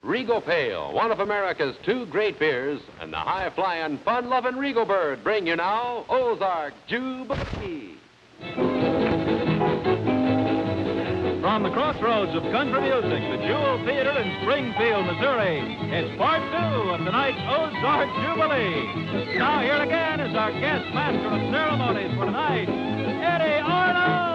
Regal Pale, one of America's two great beers, and the high-flying, fun-loving Regal Bird bring you now Ozark Jubilee. From the crossroads of country music, the Jewell Theater in Springfield, Missouri, it's part 2 of tonight's Ozark Jubilee. Now here again is our guest master of ceremonies for tonight, Eddy Arnold.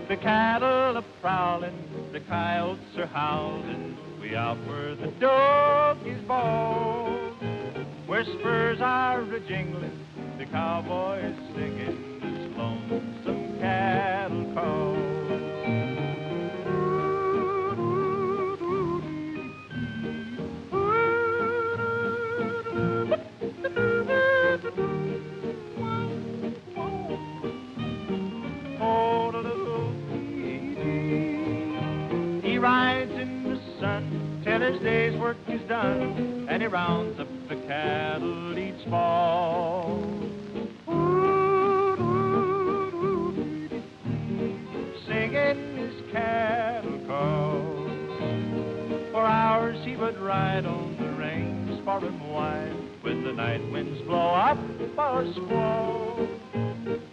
The cattle are prowling, the coyotes are howling, way out where the doggies bawl. Whispers are a-jingling, the cowboys singing this lonesome cattle call. Rides in the sun till his day's work is done, and he rounds up the cattle each fall. Singing his cattle call. For hours he would ride on the range far and wide, when the night winds blow up a squall.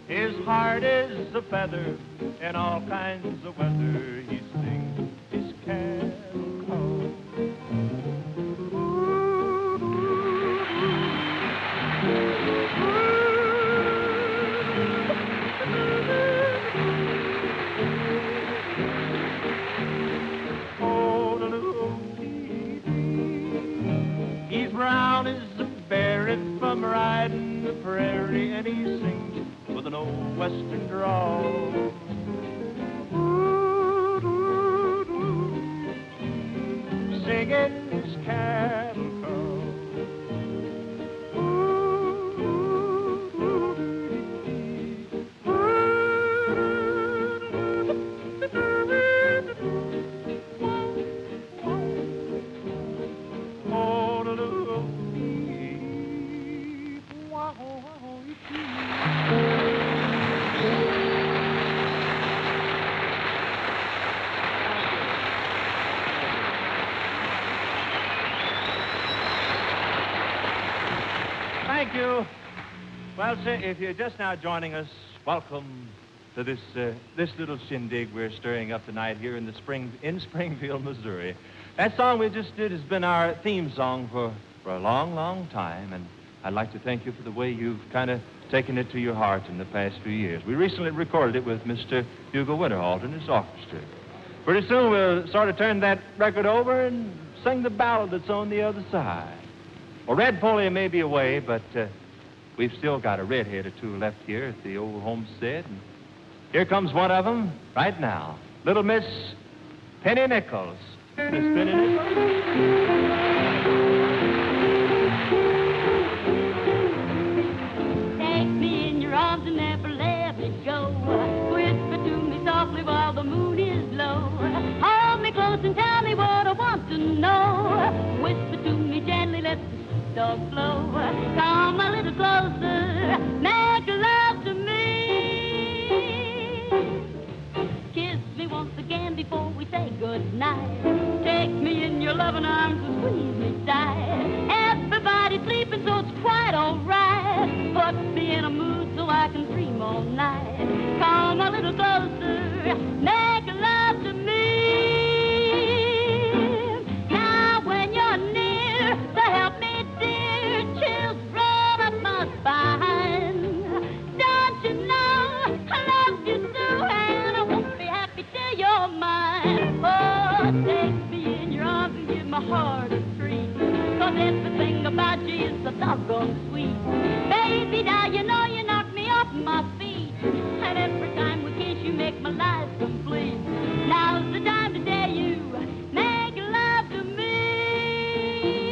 His heart is a feather in all kinds of weather. He sings his cattle call. He's brown as a berry from riding the prairie, and he sings with an old western drawl. Singing his cattle call. Thank you. Well, sir, if you're just now joining us, welcome to this little shindig we're stirring up tonight here in Springfield, Missouri. That song we just did has been our theme song for a long, long time, and I'd like to thank you for the way you've kind of taken it to your heart in the past few years. We recently recorded it with Mr. Hugo Winterhalter and his orchestra. Pretty soon we'll sort of turn that record over and sing the ballad that's on the other side. Well, Red Polly may be away, but we've still got a redhead or two left here at the old homestead. And here comes one of them right now. Little Miss Penny Nichols. Miss Penny Nichols? Take me in your arms and never let me go. Whisper to me softly while the moon is low. Hold me close and tell me what I want to know. Whisper to me gently, let the dog flow. Come a little closer, make love to me. Kiss me once again before we say goodnight. Take me in your loving arms and squeeze me tight. Everybody's sleeping, so it's quite all right. Put me in a mood so I can dream all night. Come a little closer, make love to me. Now when you're near, so help me dear, chills run up my spine. Don't you know I love you so, and I won't be happy till you're mine. Oh, take me in your arms and give my heart a treat, 'cause everything about you is so doggone sweet. Baby, now you know you knock me off my feet, and every time we kiss you make my life complete. Now's the time to dare you, make love to me.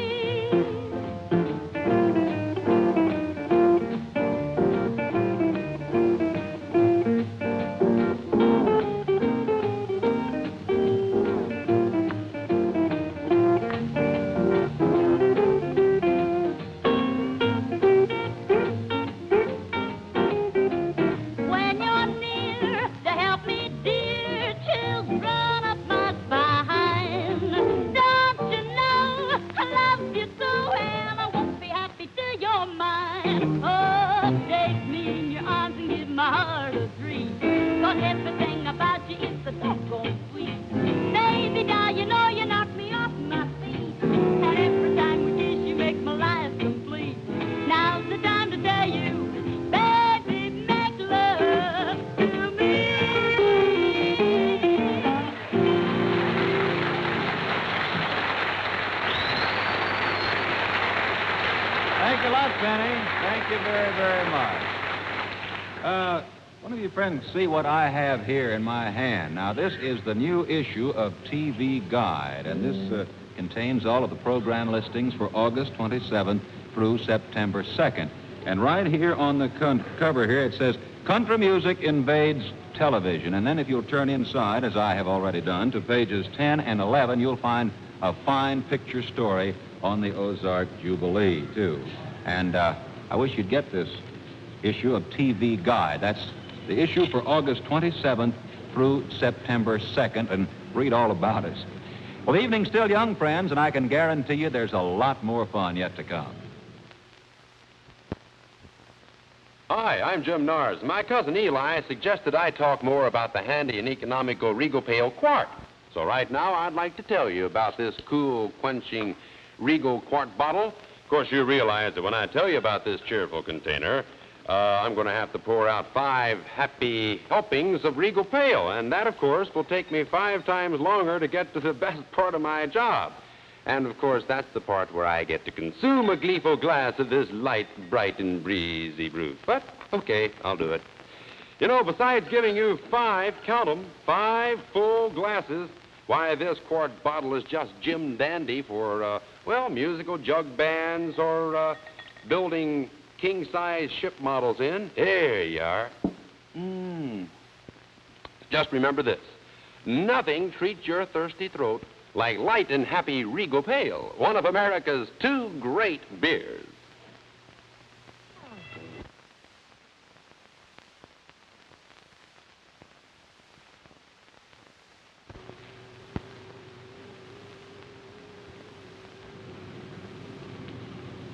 you friends see what I have here in my hand? Now, this is the new issue of TV Guide, and this contains all of the program listings for August 27th through September 2nd. And right here on the cover here, it says, Country Music Invades Television. And then if you'll turn inside, as I have already done, to pages 10 and 11, you'll find a fine picture story on the Ozark Jubilee, too. And I wish you'd get this issue of TV Guide. That's the issue for August 27th through September 2nd, and read all about it. Well, the evening's still young, friends, and I can guarantee you there's a lot more fun yet to come. Hi, I'm Jim Nars. My cousin Eli suggested I talk more about the handy and economical Regal Pale quart. So right now, I'd like to tell you about this cool, quenching Regal quart bottle. Of course, you realize that when I tell you about this cheerful container, I'm going to have to pour out 5 happy helpings of Regal Pale. And that, of course, will take me 5 times longer to get to the best part of my job. And, of course, that's the part where I get to consume a gleeful glass of this light, bright, and breezy brew. But, okay, I'll do it. You know, besides giving you 5, count 'em, 5 full glasses, why, this quart bottle is just Jim Dandy for, well, musical jug bands or building king-size ship models in. There you are. Just remember this. Nothing treats your thirsty throat like light and happy Regal Pale, one of America's 2 great beers.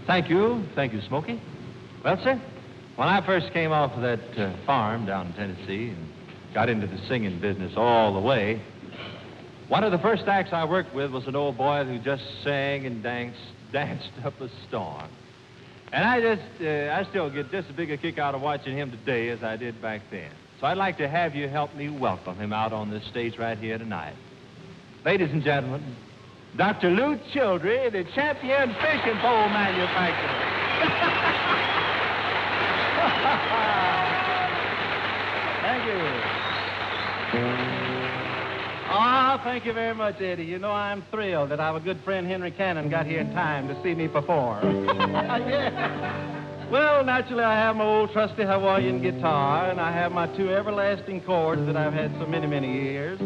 Thank you, Smokey. Well, sir, when I first came off of that farm down in Tennessee and got into the singing business all the way, one of the first acts I worked with was an old boy who just sang and danced up a storm. And I still get just as big a kick out of watching him today as I did back then. So I'd like to have you help me welcome him out on this stage right here tonight. Ladies and gentlemen, Dr. Lou Childre, the champion fishing pole manufacturer. Thank you. Oh, thank you very much, Eddie. You know, I'm thrilled that our good friend Henry Cannon got here in time to see me perform. Yeah. Well, naturally, I have my old trusty Hawaiian guitar, and I have my 2 everlasting chords that I've had so many, many years.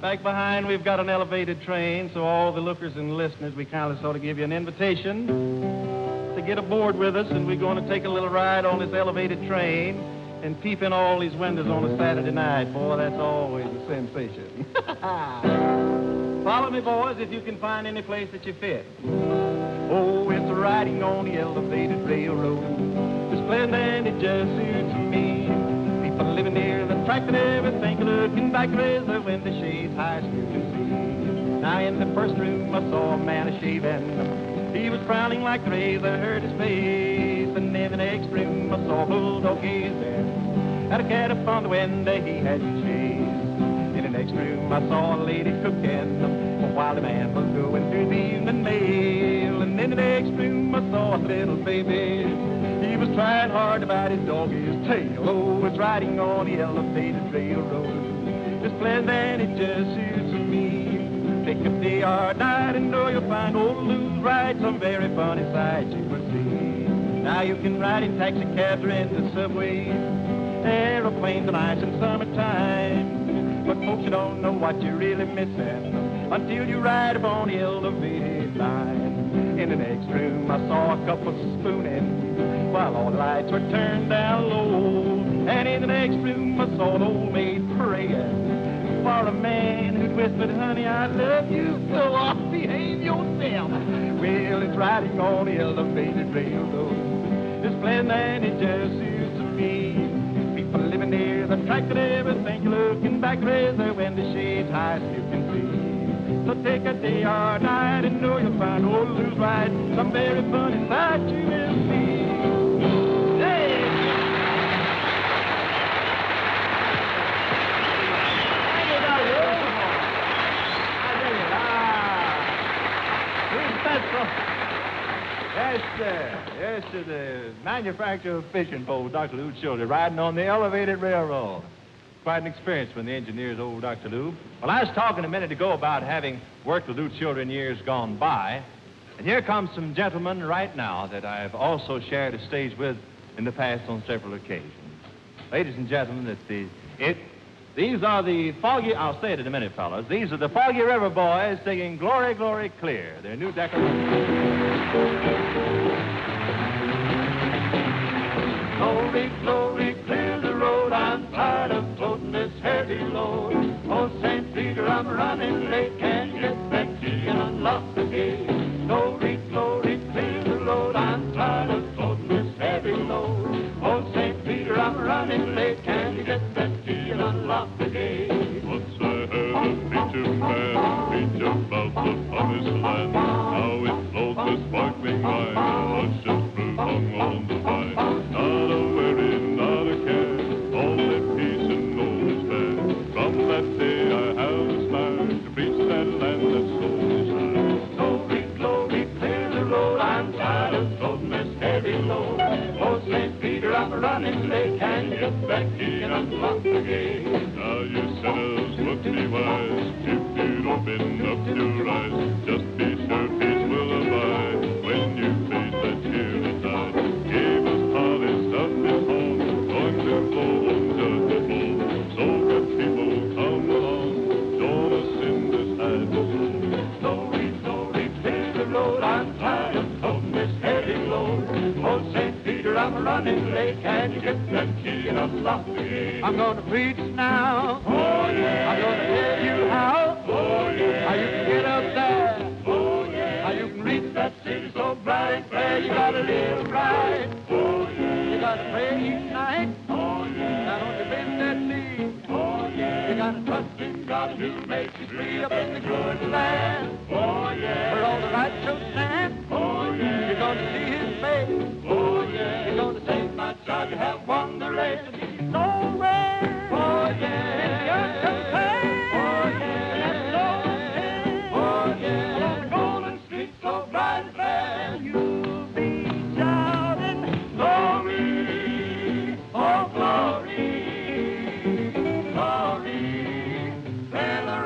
Back behind, we've got an elevated train, so all the lookers and listeners, we kind of sort of give you an invitation to get aboard with us, and we're going to take a little ride on this elevated train and peep in all these windows on a Saturday night. Boy, that's always a sensation. Follow me, boys, if you can find any place that you fit. Oh, it's riding on the elevated railroad. The splendid and it just suits me. People living near the track that everything looking back raise the window shades high as you can see. Now in the first room I saw a man a-shaving. He was frowning like the rays, I heard his face. And in the next room I saw a bulldog gazing at a cat upon the window he had chased. In the next room I saw a lady cooking while the man was going through the evening mail. And in the next room I saw a little baby. He was trying hard to bite his doggy's tail. Oh, it's riding on the elevated railroad. It's pleasant and it just suits me. Pick up the yard night and know you'll find old Lou's ride some very funny sights you will see. Now you can ride in taxi cabs or in the subway. Aeroplanes are nice in summertime. But folks, you don't know what you're really missing until you ride upon the elevated line. In the next room I saw a couple spooning while all the lights were turned down low. And in the next room I saw an old maid praying for a man who'd whispered, honey, I love you, go off, behave yourself. Well, it's riding on the elevated railroad. It's pleasant and it just suits me. People living near the track that everything you're looking back, raise their window shades high so you can see. So take a day or night and know you'll find old Lou's ride some very funny sight you will see. Hey! Yes, Yes, sir, the manufacturer of fishing poles, Dr. Lou Childre, riding on the elevated railroad. Quite an experience when the engineer's old Dr. Lou. Well, I was talking a minute ago about having worked with Lou Childre in years gone by. And here comes some gentlemen right now that I've also shared a stage with in the past on several occasions. Ladies and gentlemen, these are the Foggy, I'll say it in a minute, fellas. These are the Foggy River Boys singing Glory, Glory, Clear, their new decoration. Glory, glory, clear the road. I'm tired of floating this heavy load. Oh, St. Peter, I'm running late. Can you get that key and unlock the gate? Glory, glory, clear the road. I'm tired of floating this heavy load. Oh, St. Peter, I'm running late. Can you get that key and unlock the gate? Once I heard a preacher man preach about the promised land. How it flows with sparkling wine, luscious fruit hung on the vine. Not a worry, not a care, all that peace and no despair. From that day I have aspired to preach that land that soul desires. Glory, glory, clear the road. I'm tired of floating this heavy load. Oh, St. Peter, I'm running late. Can you get that key and unlock the gate? Now you sinners must be wise. If you'd open up your eyes, just be sure peace will abide when you face that cheery tide. Gave us harvest of his home, going to flow unjudgeable. So good people, come along, join us in this high soul. Glory, glory, clear the road. I'm tired of floating this heavy load. Oh, St. Peter, I'm running late. Can you get that key and unlock the gate? I'm going to preach now. Oh, yeah. I'm going to tell you how. Oh, yeah. How you can get up there. Oh, yeah. How you can reach That city so bright and clear, you gotta live right. Oh, yeah. You gotta pray each night. Oh, yeah. Now don't you bend that knee. Oh, yeah. You gotta trust in God who makes you free up in the good land. Oh, yeah. where all the righteous stand. Oh, yeah. You're gonna see his face. Oh, yeah. You're gonna say, My child, you have won the race. no way. Oh, yeah. You're to pay. Oh, yeah. Oh, yeah. On the golden street so bright and fair, You'll be shouting. glory, oh, glory, glory, fill the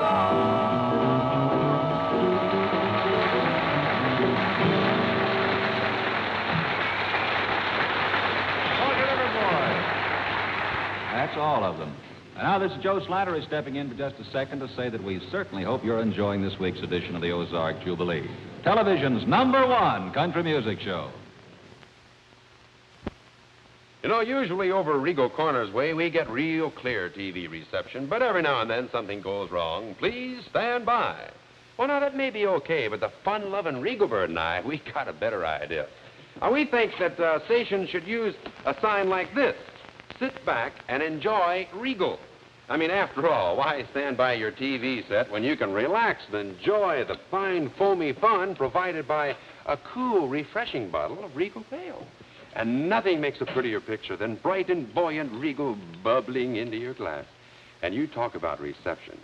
Foggy River Boys. That's all of them. And now this is Joe Slattery stepping in for just a second to say that we certainly hope you're enjoying this week's edition of the Ozark Jubilee, television's #1 country music show. You know, usually over Regal Corner's way, we get real clear TV reception, but every now and then something goes wrong. Please stand by. Well, now, that may be okay, but the fun-loving Regal Bird and I, we got a better idea. Now, we think that stations should use a sign like this. Sit back and enjoy Regal. I mean, after all, why stand by your TV set when you can relax and enjoy the fine, foamy fun provided by a cool, refreshing bottle of Regal Pale? And nothing makes a prettier picture than bright and buoyant Regal bubbling into your glass. And you talk about reception.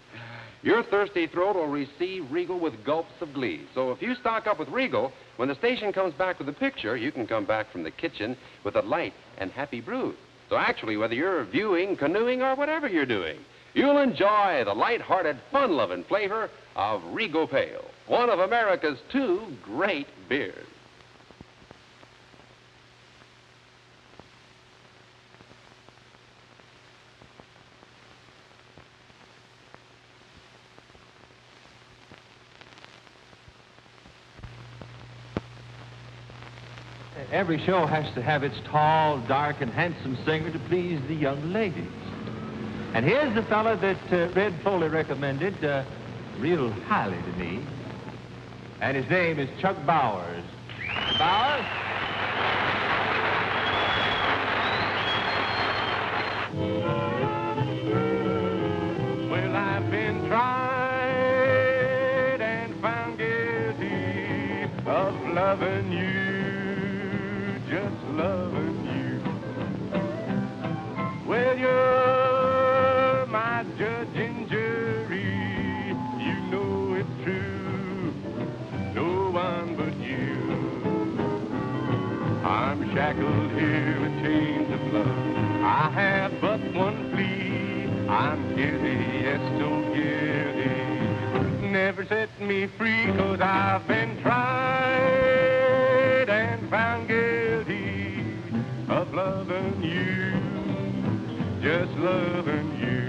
Your thirsty throat will receive Regal with gulps of glee. So if you stock up with Regal, when the station comes back with a picture, you can come back from the kitchen with a light and happy brew. So actually, whether you're viewing, canoeing, or whatever you're doing, you'll enjoy the light-hearted, fun-loving flavor of Regal Pale, one of America's 2 great beers. Every show has to have its tall, dark, and handsome singer to please the young ladies. And here's the fella that Red Foley recommended real highly to me. And his name is Chuck Bowers. Bowers? Well, I've been tried and found guilty of loving you, just loving you. Well, you're my judge and jury. You know it's true. No one but you. here with chains of love. I have but one plea. I'm guilty, yes, so guilty. Never set me free, 'cause I've been tried and found guilty of loving you, just loving you.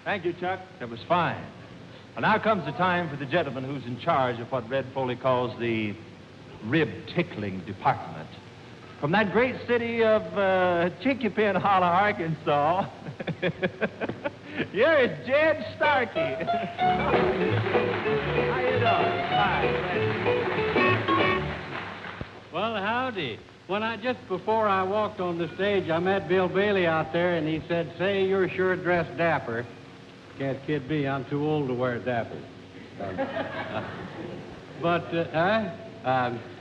Thank you, Chuck. That was fine. Well, now comes the time for the gentleman who's in charge of what Red Foley calls the rib-tickling department. From that great city of Chinkapin Hollow, Arkansas, here is Jed Starkey. How you doing? Fine. Well, howdy. Just before I walked on the stage, I met Bill Bailey out there, and he said, "Say, you're sure dressed dapper." Can't kid me, I'm too old to wear dapper.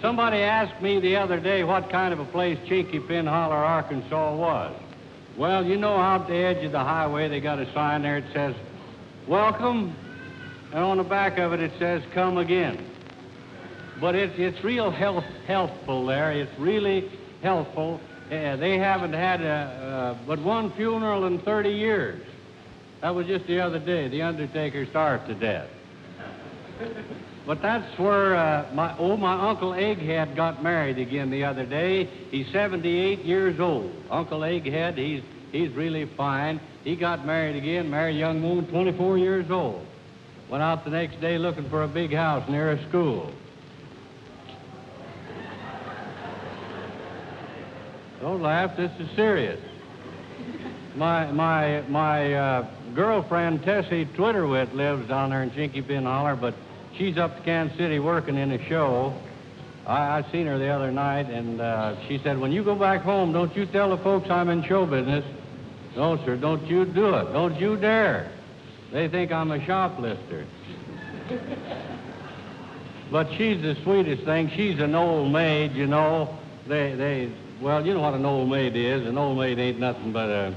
Somebody asked me the other day what kind of a place Chinky Pin Holler, Arkansas was. Well, you know, out the edge of the highway, they got a sign there that says, "Welcome," and on the back of it, it says, "Come again." But it's real healthful there. It's really healthful. They haven't had but one funeral in 30 years. That was just the other day. The undertaker starved to death. But that's where my Uncle Egghead got married again the other day. He's 78 years old. Uncle Egghead, he's really fine. He got married again, married a young woman, 24 years old. Went out the next day looking for a big house near a school. Don't laugh, this is serious. My girlfriend, Tessie Twitterwit, lives down there in Chinky Pin Holler, but she's up to Kansas City working in a show. I seen her the other night, and she said, "When you go back home, don't you tell the folks I'm in show business." "No, sir, don't you do it. Don't you dare. They think I'm a shoplifter." But she's the sweetest thing. She's an old maid, you know. Well, you know what an old maid is. An old maid ain't nothing but a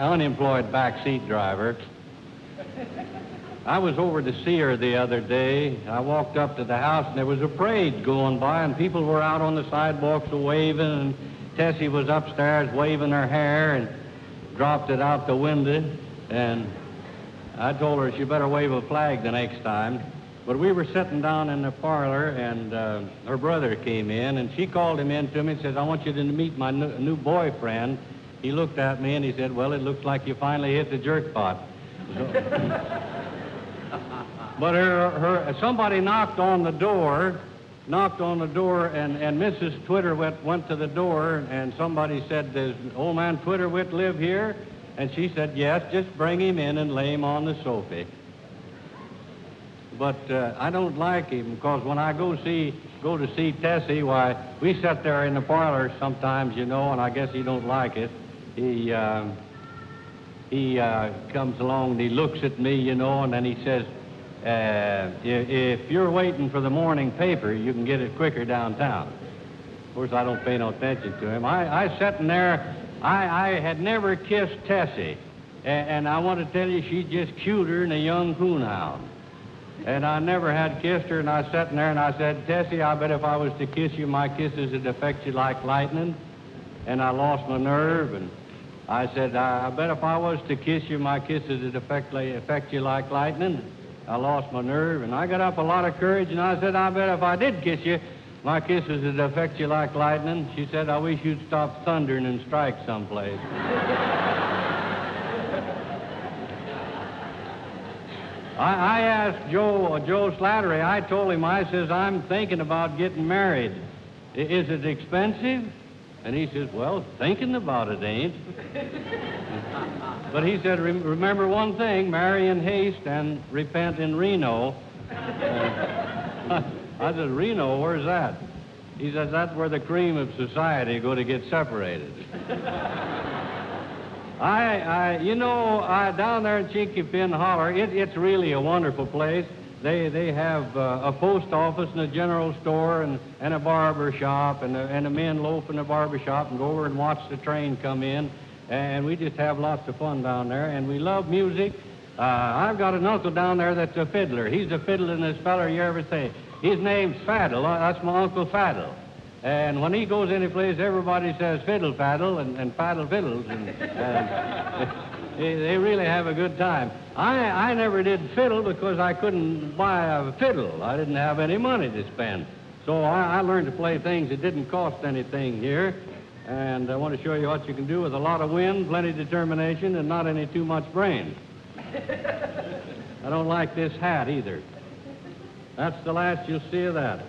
unemployed backseat driver. I was over to see her the other day. I walked up to the house, and there was a parade going by, and people were out on the sidewalks waving, and Tessie was upstairs waving her hair and dropped it out the window, and I told her she better wave a flag the next time. But we were sitting down in the parlor, and her brother came in, and she called him in to me and says, "I want you to meet my new boyfriend." He looked at me, and he said, "Well, it looks like you finally hit the jerkpot." But somebody knocked on the door, and Mrs. Twitterwit went to the door, and somebody said, "Does old man Twitterwit live here?" And she said, "Yes, just bring him in and lay him on the sofa." But I don't like him, because when I go to see Tessie, why, we sit there in the parlor sometimes, you know, and I guess he don't like it. He comes along and he looks at me, you know, and then he says, if you're waiting for the morning paper, you can get it quicker downtown. Of course, I don't pay no attention to him. I sat in there, I had never kissed Tessie, And I want to tell you, she's just cuter than a young coonhound. And I never had kissed her, and I sat in there and I said, Tessie, I bet if I was to kiss you, my kisses would affect you like lightning. And I lost my nerve, and I said, I bet if I was to kiss you, my kisses would affect you like lightning. I lost my nerve, and I got up a lot of courage, and I said, I bet if I did kiss you, my kisses would affect you like lightning. She said, I wish you'd stop thundering and strike someplace. I asked Joe Slattery, I told him, I says, I'm thinking about getting married. Is it expensive? And he says, well, thinking about it ain't. But he said, remember one thing, marry in haste and repent in Reno. I said, Reno, where's that? He says, that's where the cream of society go to get separated. Down there in Chinky Pin Holler, it's really a wonderful place. They have a post office and a general store and a barber shop, and the men loaf in the barber shop and go over and watch the train come in. And we just have lots of fun down there, and we love music. I've got an uncle down there that's a fiddler. He's the fiddlingest feller you ever see. His name's Faddle. That's my Uncle Faddle. And when he goes any place, everybody says fiddle faddle and faddle fiddles. And they really have a good time. I never did fiddle because I couldn't buy a fiddle. I didn't have any money to spend. So I learned to play things that didn't cost anything here. And I want to show you what you can do with a lot of wind, plenty of determination, and not any too much brains. I don't like this hat either. That's the last you'll see of that.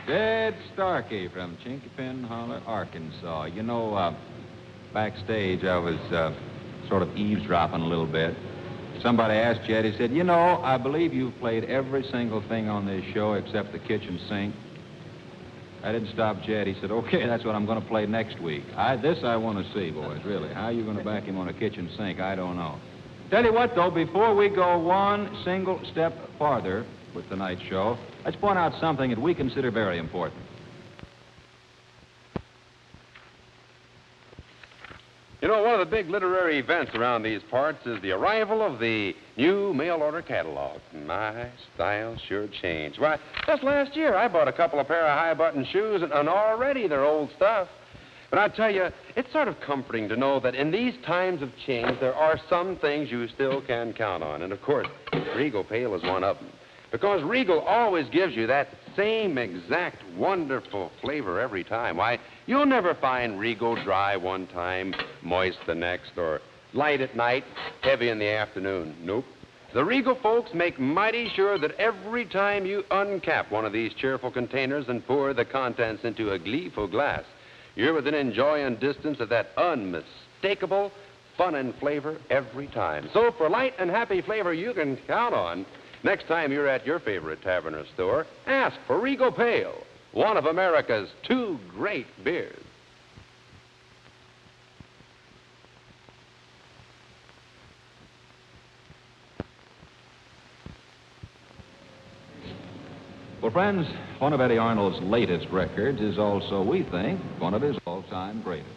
Jed Starkey from Chinky Pin Holler, Arkansas. You know, backstage I was sort of eavesdropping a little bit. Somebody asked Jed, he said, you know, I believe you've played every single thing on this show except the kitchen sink. I didn't stop Jed. He said, okay, that's what I'm going to play next week. This I want to see, boys, really. How are you going to back him on a kitchen sink? I don't know. Tell you what, though, before we go one single step farther with tonight's show, let's point out something that we consider very important. You know, one of the big literary events around these parts is the arrival of the new mail-order catalog. My style sure changed. Why, just last year I bought a couple of pair of high-button shoes, and already they're old stuff. But I tell you, it's sort of comforting to know that in these times of change, there are some things you still can count on. And, of course, Regal Pale is one of them. Because Regal always gives you that same exact wonderful flavor every time. Why, you'll never find Regal dry one time, moist the next, or light at night, heavy in the afternoon. Nope. The Regal folks make mighty sure that every time you uncap one of these cheerful containers and pour the contents into a gleeful glass, you're within enjoying distance of that unmistakable fun and flavor every time. So for light and happy flavor you can count on, next time you're at your favorite tavern or store, ask for Regal Pale, one of America's two great beers. Well, friends, one of Eddy Arnold's latest records is also, we think, one of his all-time greatest.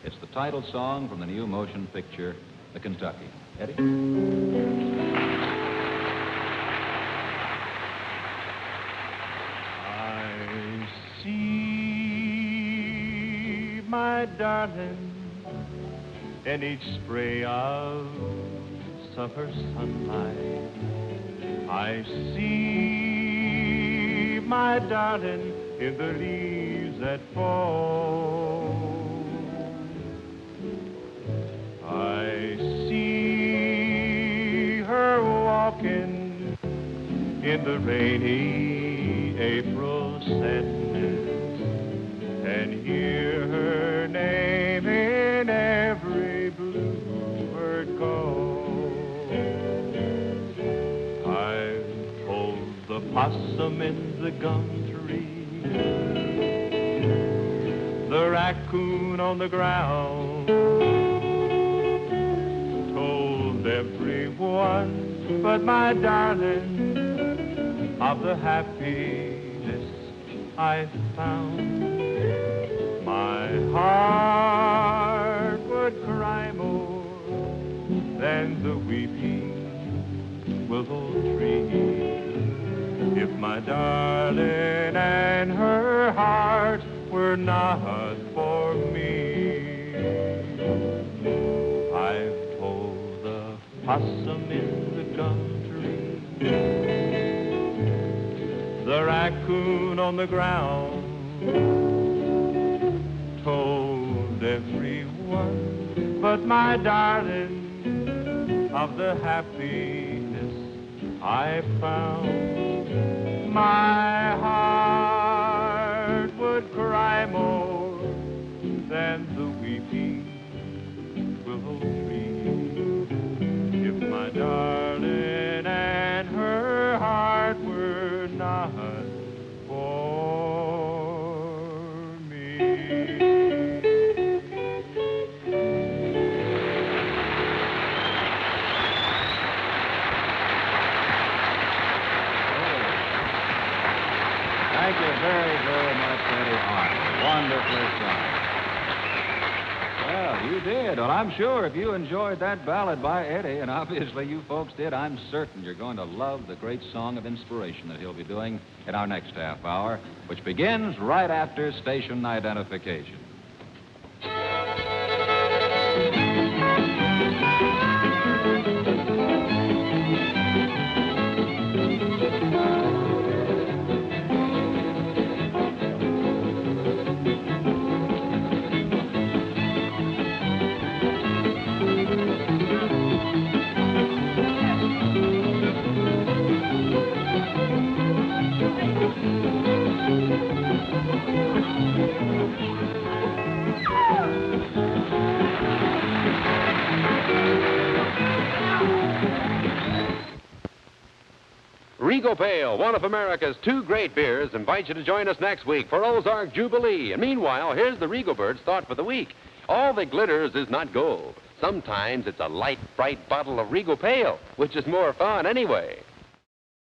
It's the title song from the new motion picture, The Kentuckian. Eddy? I see my darling in each spray of summer sunlight. I see my darling in the leaves that fall. I see her walking in the rainy April sadness and hear her name in every bluebird call. I've told the possum in the gum tree, the raccoon on the ground, told everyone but my darling of the happiness I found. My heart would cry more than the weeping willow tree if my darling and her heart were not for me. I've told the possum in the gum tree, the raccoon on the ground, told everyone but my darling of the happiness I found. My heart would cry more than the weeping willow tree if my darling and her heart were not for me. Thank you very, very much, Eddie Arnold. Wonderfully sung. Well, you did. Well, I'm sure if you enjoyed that ballad by Eddie, and obviously you folks did, I'm certain you're going to love the great song of inspiration that he'll be doing in our next half hour, which begins right after station identification. Regal Pale, one of America's two great beers, invites you to join us next week for Ozark Jubilee. And meanwhile, here's the Regal Bird's thought for the week. All that glitters is not gold. Sometimes it's a light, bright bottle of Regal Pale, which is more fun anyway.